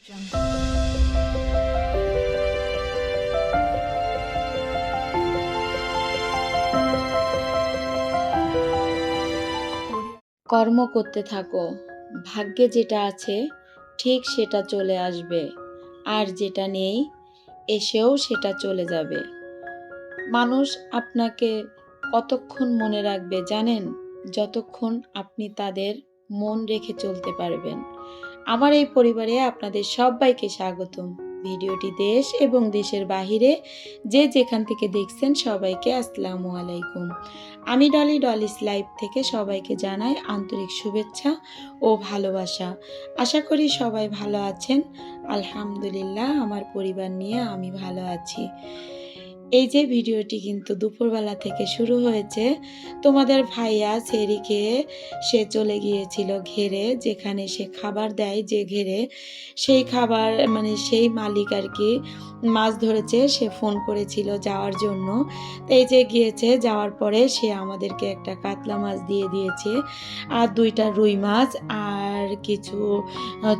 কর্ম করতে থাকো, ভাগ্যে যেটা আছে ঠিক সেটা চলে আসবে, আর যেটা নেই এসেও সেটা চলে যাবে। মানুষ আপনাকে কতক্ষণ মনে রাখবে জানেন? যতক্ষণ আপনি তাদের মন রেখে চলতে পারবেন। আমার এই পরিবারে আপনাদের সবাইকে স্বাগতম। ভিডিওটি দেশ এবং দেশের বাহিরে যে যেখান থেকে দেখছেন সবাইকে আসসালামু আলাইকুম। আমি ডলিস লাইভ থেকে সবাইকে জানাই আন্তরিক শুভেচ্ছা ও ভালোবাসা। আশা করি সবাই ভালো আছেন। আলহামদুলিল্লাহ, আমার পরিবার নিয়ে আমি ভালো আছি। এই যে ভিডিওটি কিন্তু দুপুরবেলা থেকে শুরু হয়েছে। তোমাদের ভাইয়া সেরি খেয়ে সে চলে গিয়েছিল ঘেরে, যেখানে সে খাবার দেয় যে ঘেরে, সেই খাবার মানে সেই মালিক আর কি মাছ ধরেছে, সে ফোন করেছিল যাওয়ার জন্য। এই যে গিয়েছে, যাওয়ার পরে সে আমাদেরকে একটা কাতলা মাছ দিয়ে দিয়েছে, আর 2টা রুই মাছ, আর কিছু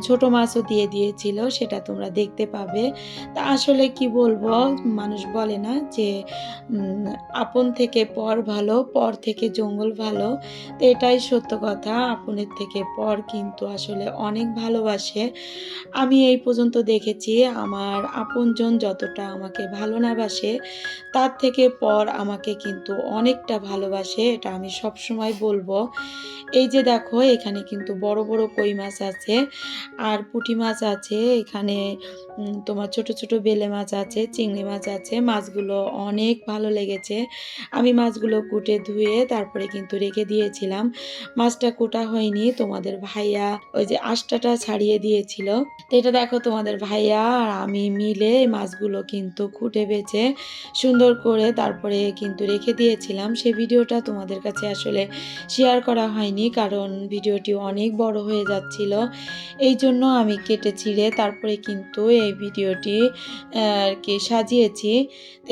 ছোট মাছও দিয়ে দিয়েছিল, সেটা তোমরা দেখতে পাবে। তা আসলে কি বলবো, মানুষ বলে না যে আপন থেকে পর ভালো, পর থেকে জঙ্গল ভালো। তো এটাই সত্য কথা, আপনের থেকে পর কিন্তু আসলে অনেক ভালোবাসে। আমি এই পর্যন্ত দেখেছি আমার আপনজন যতটা আমাকে ভালো না বাসে, তার থেকে পর আমাকে কিন্তু অনেকটা ভালোবাসে, এটা আমি সবসময় বলবো। এই যে দেখো, এখানে কিন্তু বড় বড় কই মাছ আছে, আর পুঁটি মাছ আছে, এখানে তোমার ছোট ছোট বেলে মাছ আছে, চিংড়ি মাছ আছে। মাছগুলো অনেক ভালো লেগেছে। আমি মাছগুলো কুটে ধুয়ে তারপরে কিন্তু রেখে দিয়েছিলাম। মাছটা কোটা হয়নি, তোমাদের ভাইয়া ওই যে আঁশটাটা ছাড়িয়ে দিয়েছিল। তো এটা দেখো, তোমাদের ভাইয়া আর আমি মিলে মাছগুলো কিন্তু কুটে বেছে সুন্দর করে তারপরে কিন্তু রেখে দিয়েছিলাম। সেই ভিডিওটা তোমাদের কাছে আসলে শেয়ার করা হয়নি, কারণ ভিডিওটি অনেক বড় হয়ে যাচ্ছিল। এই জন্য আমি কেটে ছিঁড়ে তারপরে কিন্তু এই ভিডিওটি আর কি সাজিয়েছি।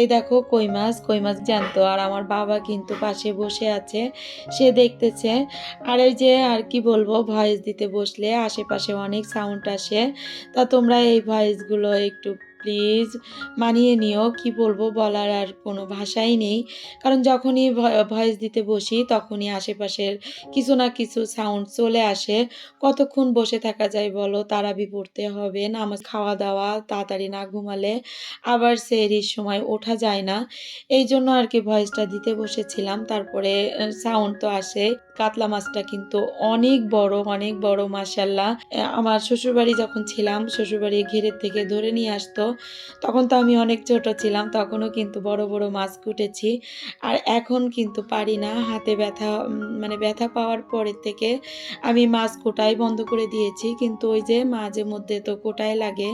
এই দেখো, কই মাছ জ্যান্ত, আর আমার বাবা কিন্তু পাশে বসে আছে, সে দেখতেছে। আর এই যে আর কি বলবো, ভয়েস দিতে বসলে আশেপাশে অনেক সাউন্ড আসে, তা তোমরা এই ভয়েসগুলো একটু প্লিজ মানিয়ে নিও। কি বলবো, বলার আর কোনো ভাষাই নেই, কারণ যখনই ভয়েস দিতে বসি তখনই আশেপাশের কিছু না কিছু সাউন্ড চলে আসে। কতক্ষণ বসে থাকা যায় বলো? তারাবি পড়তে হবে, নামাজ, খাওয়া দাওয়া, তাড়াতাড়ি না ঘুমালে আবার সেহরির সময় ওঠা যায় না। এই জন্য আর কি ভয়েসটা দিতে বসেছিলাম। তারপরে সাউন্ড তো আসে। কাতলা মাছটা কিন্তু অনেক বড় মাশাল্লাহ। আমার শ্বশুরবাড়ি যখন ছিলাম, শ্বশুরবাড়ি ঘেরের থেকে ধরে নিয়ে আসতো, তখন তো আমি অনেক ছোট ছিলাম, তখনও কিন্তু বড় বড় মাছ কুটেছি। আর এখন কিন্তু পারি না, হাতে ব্যথা, মানে ব্যথা পাওয়ার পরের থেকে আমি মাছ কোটাই বন্ধ করে দিয়েছি। কিন্তু ওই যে মাঝে মধ্যে তো কোটাই লাগে।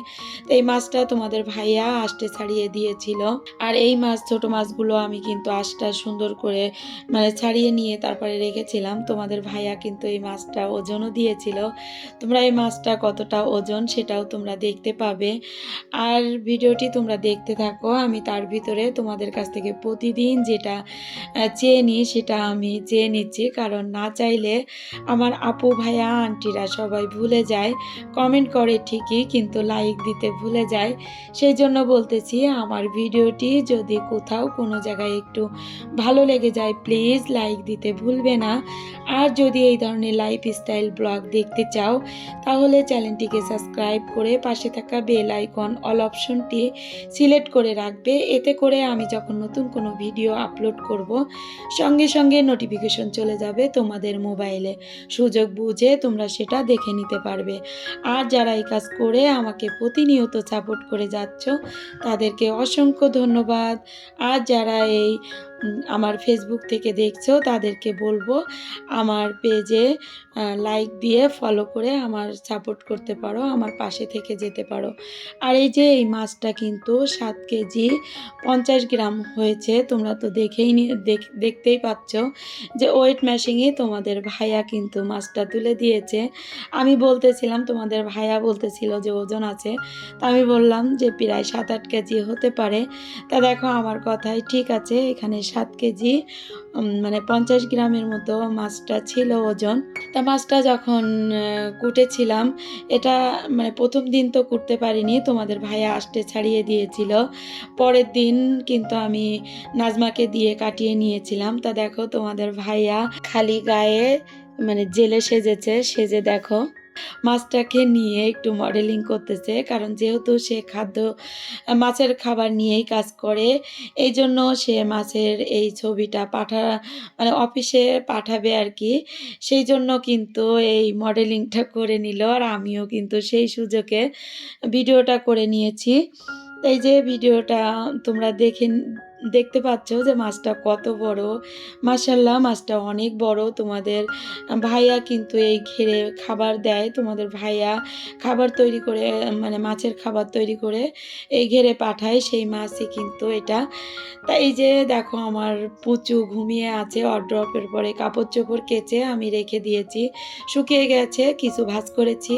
তো এই মাছটা তোমাদের ভাইয়া আঁশটে ছাড়িয়ে দিয়েছিল, আর এই মাছ, ছোট মাছগুলো আমি কিন্তু আঁশটা সুন্দর করে মানে ছাড়িয়ে নিয়ে তারপরে রেখেছিলাম। তোমাদের ভাইয়া কিন্তু এই মাছটা ওজনও দিয়েছিল। তোমরা এই মাছটা কতটা ওজন সেটাও তোমরা দেখতে পাবে। আর ভিডিওটি তোমরা দেখতে থাকো, আমি তার ভিতরে তোমাদের কাছ থেকে প্রতিদিন যেটা চেয়ে নিই সেটা আমি চেয়ে নিচ্ছি, কারণ না চাইলে আমার আপু ভাইয়া আন্টিরা সবাই ভুলে যায়। কমেন্ট করে ঠিকই, কিন্তু লাইক দিতে ভুলে যায়। সেই জন্য বলতেছি, আমার ভিডিওটি যদি কোথাও কোনো জায়গায় একটু ভালো লেগে যায়, প্লিজ লাইক দিতে ভুলবে না। আর যদি এই ধরনের লাইফস্টাইল ব্লগ দেখতে চাও, তাহলে চ্যানেলটিকে সাবস্ক্রাইব করে পাশে থাকা বেল আইকন অল অপশনটি সিলেক্ট করে রাখবে। এতে করে আমি যখন নতুন কোনো ভিডিও আপলোড করব, সঙ্গে সঙ্গে নোটিফিকেশন চলে যাবে তোমাদের মোবাইলে। সুযোগ বুঝে তোমরা সেটা দেখে নিতে পারবে। আর যারা এই কাজ করে আমাকে প্রতিনিয়ত সাপোর্ট করে যাচ্ছ, তাদেরকে অসংখ্য ধন্যবাদ। আর যারা এই আমার ফেসবুক থেকে দেখছো, তাদেরকে বলবো আমার পেজে লাইক দিয়ে ফলো করে আমার সাপোর্ট করতে পারো, আমার পাশে থেকে যেতে পারো। আর এই যে এই মাছটা কিন্তু 7 কেজি 50 গ্রাম হয়েছে, তোমরা তো দেখতেই পাচ্ছ যে ওয়েট মেশিংয়ে তোমাদের ভাইয়া কিন্তু মাছটা তুলে দিয়েছে। আমি বলতেছিলাম, তোমাদের ভাইয়া বলতেছিল যে ওজন আছে, তা আমি বললাম যে প্রায় 7-8 কেজি হতে পারে। তা দেখো, আমার কথাই ঠিক আছে, এখানে 7 কেজি মানে 50 গ্রামের মতো মাছটা ছিল ওজন। তা মাছটা যখন কুটেছিলাম, এটা মানে ১ম দিন তো কুটতে পারিনি, তোমাদের ভাইয়া আঁশটে ছাড়িয়ে দিয়েছিল। পরের দিন কিন্তু আমি নাজমাকে দিয়ে কাটিয়ে নিয়েছিলাম। তা দেখো তোমাদের ভাইয়া খালি গায়ে মানে জেলে সেজেছে, সেজে দেখো মাছটাকে নিয়ে একটু মডেলিং করতেছে। কারণ যেহেতু সে মাছের খাবার নিয়েই কাজ করে, এই জন্য সে মাছের এই ছবিটা মানে অফিসে পাঠাবে আর কি। সেই জন্য কিন্তু এই মডেলিংটা করে নিল, আর আমিও কিন্তু সেই সুযোগে ভিডিওটা করে নিয়েছি। এই যে ভিডিওটা তোমরা দেখতে পাচ্ছ যে মাছটা কত বড়। মাশাআল্লাহ মাছটা অনেক বড়। তোমাদের ভাইয়া কিন্তু এই ঘেরে খাবার দেয়, তোমাদের ভাইয়া খাবার তৈরি করে মানে মাছের খাবার তৈরি করে এই ঘেরে পাঠায়, সেই মাছই কিন্তু এটা। তা এই যে দেখো আমার পুচু ঘুমিয়ে আছে। ড্রপের পরে কাপড় চোপড় কেচে আমি রেখে দিয়েছি, শুকিয়ে গেছে। কিছু ভাঁজ করেছি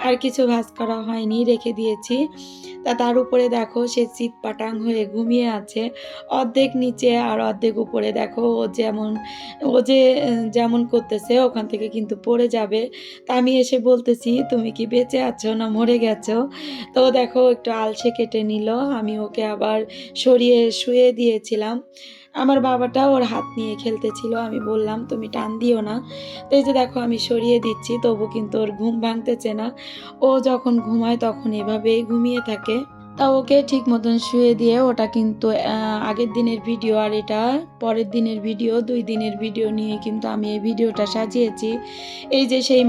আর কিছু ভাঁজ করা হয়নি, রেখে দিয়েছি। তা তার উপরে দেখো সে চিৎপাটাং হয়ে ঘুমিয়ে আছে, অর্ধেক নিচে আর অর্ধেক উপরে। দেখো ও যে যেমন করতেছে ওখান থেকে কিন্তু পড়ে যাবে। তা আমি এসে বলতেছি তুমি কি বেঁচে আছো না মরে গেছো? তো দেখো একটু আলসে কেটে নিল। আমি ওকে আবার সরিয়ে শুয়ে দিয়েছিলাম। আমার বাবাটা ওর হাত নিয়ে খেলতেছিল, আমি বললাম তুমি টান দিও না। তো এই যে দেখো আমি সরিয়ে দিচ্ছি, তবু কিন্তু ওর ঘুম ভাঙতেছে না। ও যখন ঘুমায় তখন এভাবেই ঘুমিয়ে থাকে। তা ওকে ঠিক মতন শুয়ে দিয়ে, ওটা কিন্তু আগের দিনের ভিডিও আর এটা পরের দিনের ভিডিও, 2 দিনের ভিডিও নিয়ে কিন্তু আমি এই ভিডিওটা সাজিয়েছি। এই যে সেই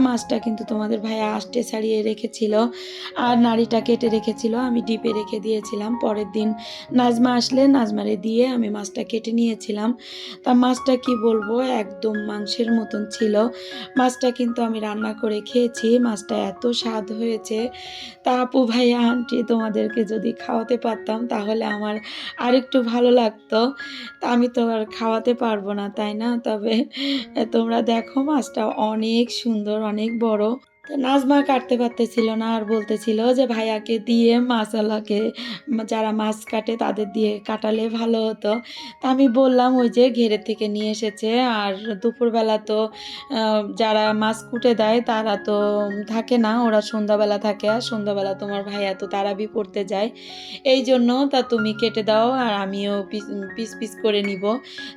মাছটা কিন্তু তোমাদের ভাইয়া আঁশটে ছাড়িয়ে রেখেছিল আর নাড়িটা কেটে রেখেছিল, আমি ডিপে রেখে দিয়েছিলাম। পরের দিন নাজমা আসলে নাজমারে দিয়ে আমি মাছটা কেটে নিয়েছিলাম। তা মাছটা কি বলবো, একদম মাংসের মতন ছিল। মাছটা কিন্তু আমি রান্না করে খেয়েছি, মাছটা এত স্বাদ হয়েছে। তা আপু ভাইয়া আন্টি তোমাদেরকে যদি খাওয়াতে পারতাম তাহলে আমার আরেকটু ভালো লাগতো। তা আমি তো আর খাওয়াতে পারবো না, তাই না? তবে তোমরা দেখো মাছটা অনেক সুন্দর, অনেক বড়। তো নাজমা কাটতে পারতেছিল না, আর বলতেছিল যে ভাইয়াকে দিয়ে মাছওয়ালাকে, যারা মাছ কাটে তাদের দিয়ে কাটালে ভালো হতো। তা আমি বললাম ওই যে ঘেরে থেকে নিয়ে এসেছে, আর দুপুরবেলা তো যারা মাছ কুটে দেয় তারা তো থাকে না, ওরা সন্ধ্যাবেলা থাকে, আর সন্ধ্যাবেলা তোমার ভাইয়া তো তারাবি পড়তে যায়। এই জন্য তা তুমি কেটে দাও আর আমিও পিস পিস করে নিব।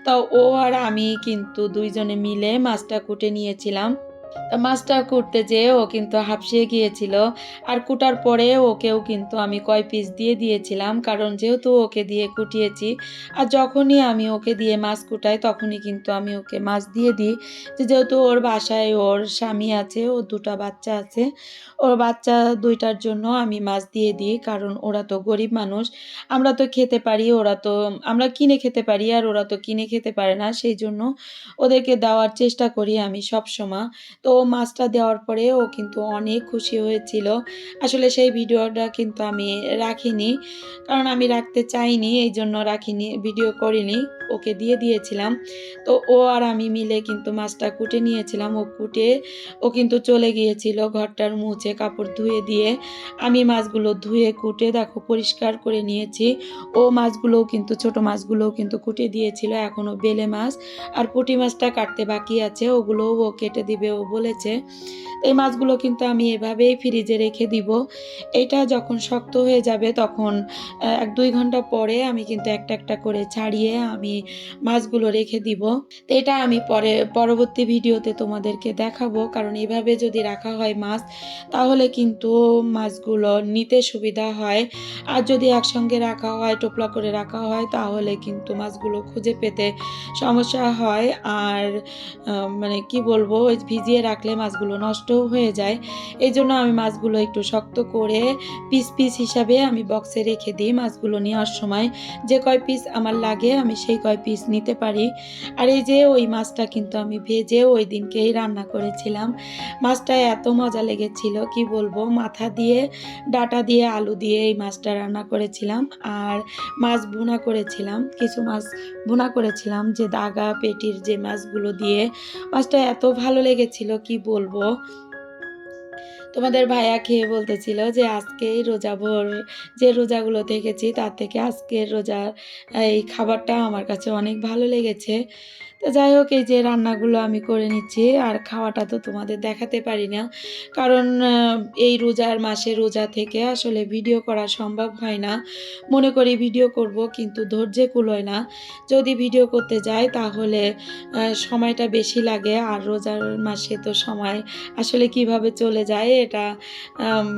তা ও আর আমি কিন্তু দুইজনে মিলে মাছটা কুটে নিয়েছিলাম। তা মাছটা কুটতে যেয়ে ও কিন্তু হাঁপসিয়ে গিয়েছিল, আর কুটার পরে ওকেও কিন্তু আমি কয় পিস দিয়ে দিয়েছিলাম, কারণ যেহেতু ওকে দিয়ে কুটিয়েছি। আর যখনই আমি ওকে দিয়ে মাছ কুটাই তখনই কিন্তু আমি ওকে মাছ দিয়ে দিই, যেহেতু ওর বাসায় ওর স্বামী আছে, ওর 2টা বাচ্চা আছে, ওর বাচ্চা 2টার জন্য আমি মাছ দিয়ে দিই। কারণ ওরা তো গরিব মানুষ, আমরা তো খেতে পারি, আমরা কিনে খেতে পারি, আর ওরা তো কিনে খেতে পারে না। সেই জন্য ওদেরকে দেওয়ার চেষ্টা করি আমি সব সময়। তো মাছটা দেওয়ার পরে ও কিন্তু অনেক খুশি হয়েছিল। আসলে সেই ভিডিওটা কিন্তু আমি রাখিনি, কারণ আমি রাখতে চাইনি, এই জন্য রাখিনি, ভিডিও করিনি, ওকে দিয়ে দিয়েছিলাম। তো ও আর আমি মিলে কিন্তু মাছটা কুটে নিয়েছিলাম। ও কিন্তু চলে গিয়েছিল ঘরটার মুছে কাপড় ধুয়ে দিয়ে। আমি মাছগুলো ধুয়ে কুটে দেখো পরিষ্কার করে নিয়েছি। মাছগুলোও কিন্তু ছোট মাছগুলোও কিন্তু কুটে দিয়েছিল। এখনও বেলে মাছ আর পুঁটি মাছটা কাটতে বাকি আছে, ওগুলোও ও কেটে দিবে ও বলেছে। এই মাছগুলো কিন্তু আমি এভাবেই ফ্রিজে রেখে দিব। এটা যখন শক্ত হয়ে যাবে তখন 1-2 ঘন্টা পরে আমি কিন্তু একটা একটা করে ছাড়িয়ে আমি মাছগুলো রেখে দিব। তো এটা আমি পরবর্তী ভিডিওতে তোমাদেরকে দেখাবো, কারণ এভাবে যদি রাখা হয় মাছ তাহলে কিন্তু মাছগুলো নিতে সুবিধা হয়। আর যদি একসঙ্গে রাখা হয়, টোপলা করে রাখা হয়, তাহলে কিন্তু মাছগুলো খুঁজে পেতে সমস্যা হয়। আর মানে কি বলবো, ওই ভিজিয়ে রাখলে মাছগুলো নষ্টও হয়ে যায়। এই জন্য আমি মাছগুলো একটু শক্ত করে পিস পিস হিসাবে আমি বক্সে রেখে দিই। মাছগুলো নেওয়ার সময় যে কয় পিস আমার লাগে আমি সেই কয় পিস নিতে পারি। আর এই যে ওই মাছটা কিন্তু আমি ভেজে ওই দিনকেই রান্না করেছিলাম। মাছটা এত মজা লেগেছিল কি বলবো, মাথা দিয়ে, ডাটা দিয়ে, আলু দিয়ে এই মাছটা রান্না করেছিলাম। আর মাছ ভুনা করেছিলাম, কিছু মাছ ভুনা করেছিলাম, যে দাগা পেটির যে মাছগুলো দিয়ে। মাছটা এত ভালো লেগেছিল কি বলবো। তোমাদের ভাইয়া খেয়ে বলতেছিল যে আজকেই রোজা ভোর যে রোজাগুলো থেকেছি তার থেকে আজকের রোজার এই খাবারটা আমার কাছে অনেক ভালো লেগেছে। তো যাই হোক, এই যে রান্নাগুলো আমি করে নিচ্ছি আর খাওয়াটা তো তোমাদের দেখাতে পারি না, কারণ এই রোজার মাসে রোজা থেকে আসলে ভিডিও করা সম্ভব হয় না। মনে করি ভিডিও করব, কিন্তু ধৈর্যে কুলোয় না। যদি ভিডিও করতে যাই তাহলে সময়টা বেশি লাগে, আর রোজার মাসে তো সময় আসলে কিভাবে চলে যায় এটা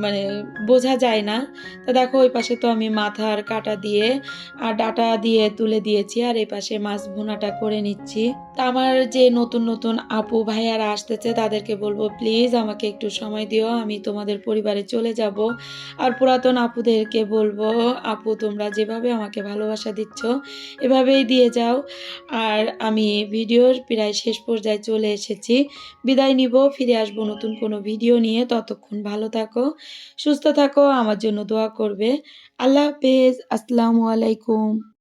মানে বোঝা যায় না। তো দেখো, ওই পাশে তো আমি মাথার কাটা দিয়ে আর ডাটা দিয়ে তুলে দিয়েছি, আর এই পাশে মাছ ভুনাটা করে নিচ্ছি। তা আমার যে নতুন নতুন আপু ভাইয়ারা আসতেছে তাদেরকে বলবো, প্লিজ আমাকে একটু সময় দিও, আমি তোমাদের পরিবারে চলে যাব। আর পুরাতন আপুদেরকে বলবো, আপু তোমরা যেভাবে আমাকে ভালোবাসা দিচ্ছ এভাবেই দিয়ে যাও। আর আমি ভিডিওর প্রায় শেষ পর্যায়ে চলে এসেছি, বিদায় নিব, ফিরে আসবো নতুন কোনো ভিডিও নিয়ে। ততক্ষণ ভালো থাকো, সুস্থ থাকো, আমার জন্য দোয়া করবে। আল্লাহ হাফেজ, আসসালামু আলাইকুম।